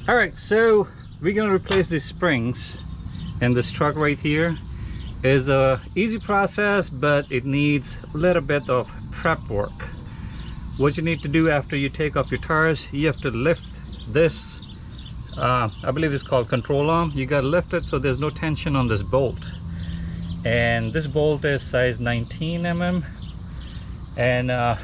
All right, so we're gonna replace these springs, and this truck right here is a easy process, but it needs a little bit of prep work. What you need to do after you take off your tires, you have to lift this, I believe it's called control arm. You got to lift it so there's no tension on this bolt, and this bolt is size 19 mm, and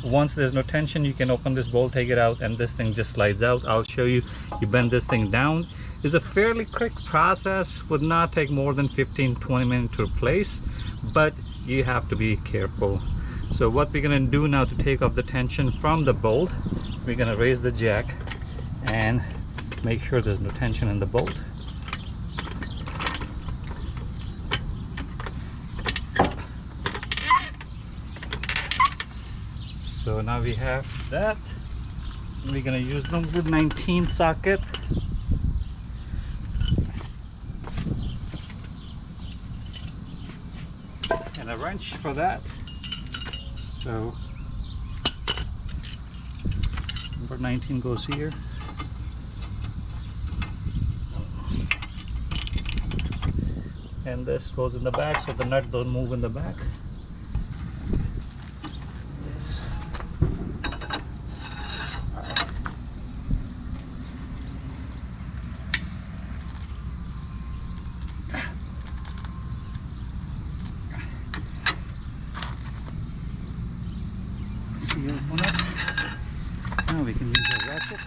once there's no tension, you can open this bolt, take it out, and this thing just slides out. I'll show you. You bend this thing down. It's a fairly quick process, would not take more than 15-20 minutes to replace, but you have to be careful. So what we're going to do now to take off the tension from the bolt, we're going to raise the jack and make sure there's no tension in the bolt. So now we have that. We're going to use number 19 socket. And a wrench for that. So number 19 goes here. And this goes in the back so the nut don't move in the back. Yes. See you open up. Now we can use a ratchet.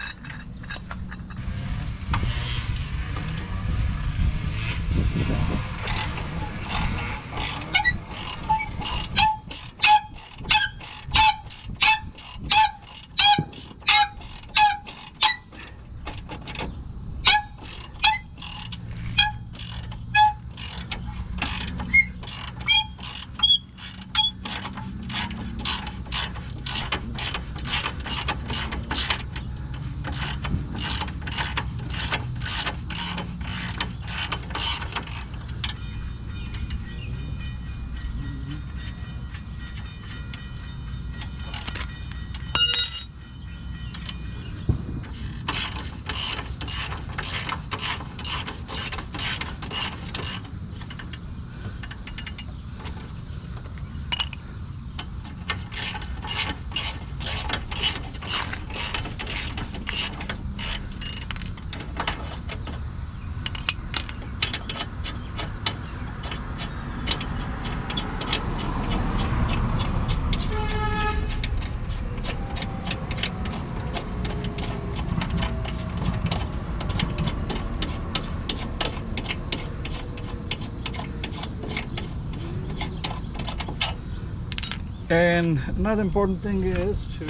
And another important thing is to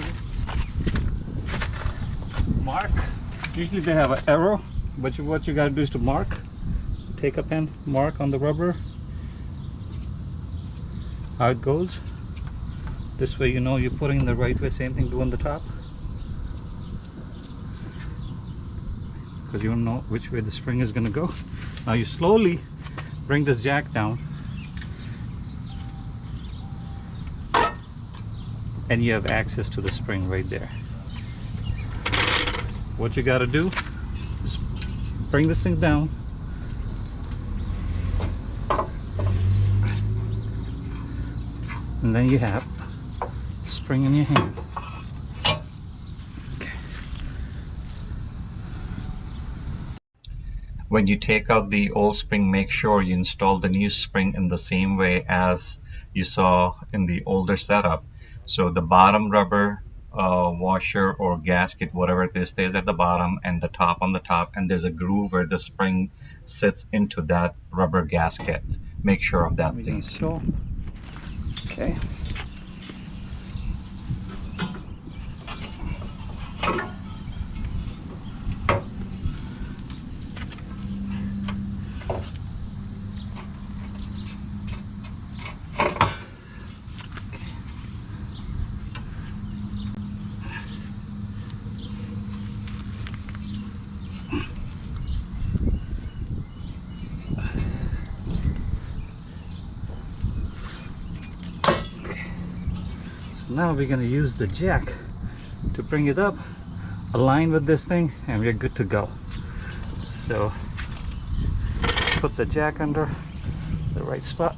mark. Usually they have an arrow, but what you got to do is to mark. Take a pen, mark on the rubber how it goes. This way you know you're putting in the right way. Same thing do on the top, because you don't know which way the spring is going to go. Now you slowly bring this jack down, and you have access to the spring right there. What you got to do is bring this thing down, and then you have the spring in your hand. Okay. When you take out the old spring, make sure you install the new spring in the same way as you saw in the older setup. So the bottom rubber washer or gasket, whatever it is, stays at the bottom, and the top on the top, and there's a groove where the spring sits into that rubber gasket. Make sure of that, please. Okay. Now we're going to use the jack to bring it up, align with this thing, and we're good to go. So put the jack under the right spot.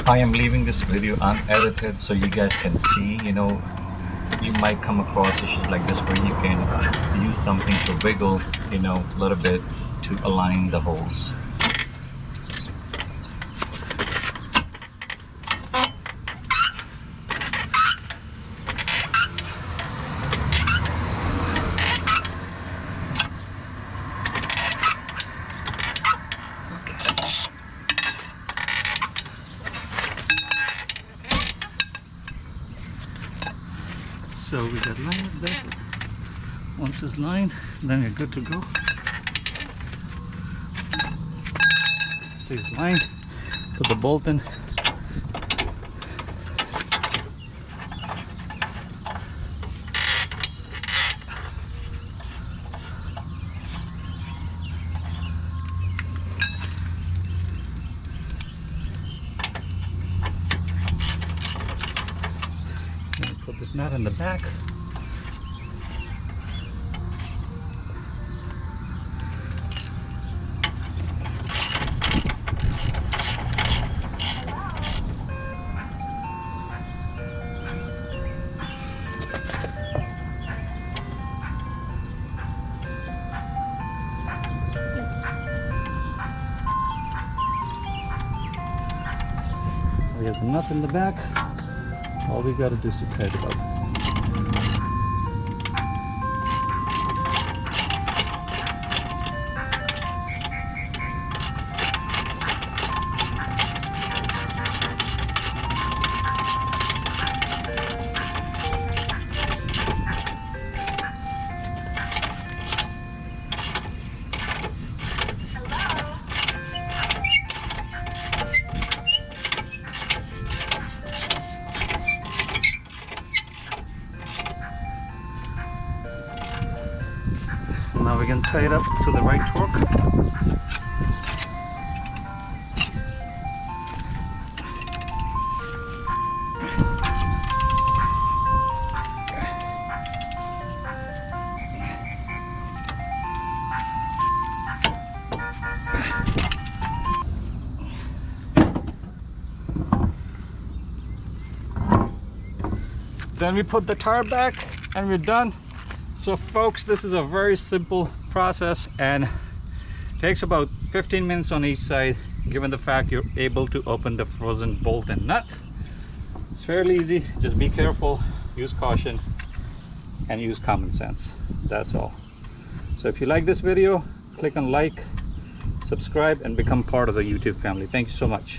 I am leaving this video unedited so you guys can see, you know, you might come across issues like this where you can use something to wiggle, you know, a little bit to align the holes. So we got line of this. Once it's lined, then you're good to go. So it's lined, put the bolt in. Put this nut in the back. We have the nut in the back. All we got to do is to tighten it up. Now we can tie it up to the right torque. Then we put the tire back and we're done. So folks, this is a very simple process and takes about 15 minutes on each side, given the fact you're able to open the frozen bolt and nut. It's fairly easy, just be careful, use caution, and use common sense. That's all. So if you like this video, click on like, subscribe, and become part of the YouTube family. Thank you so much.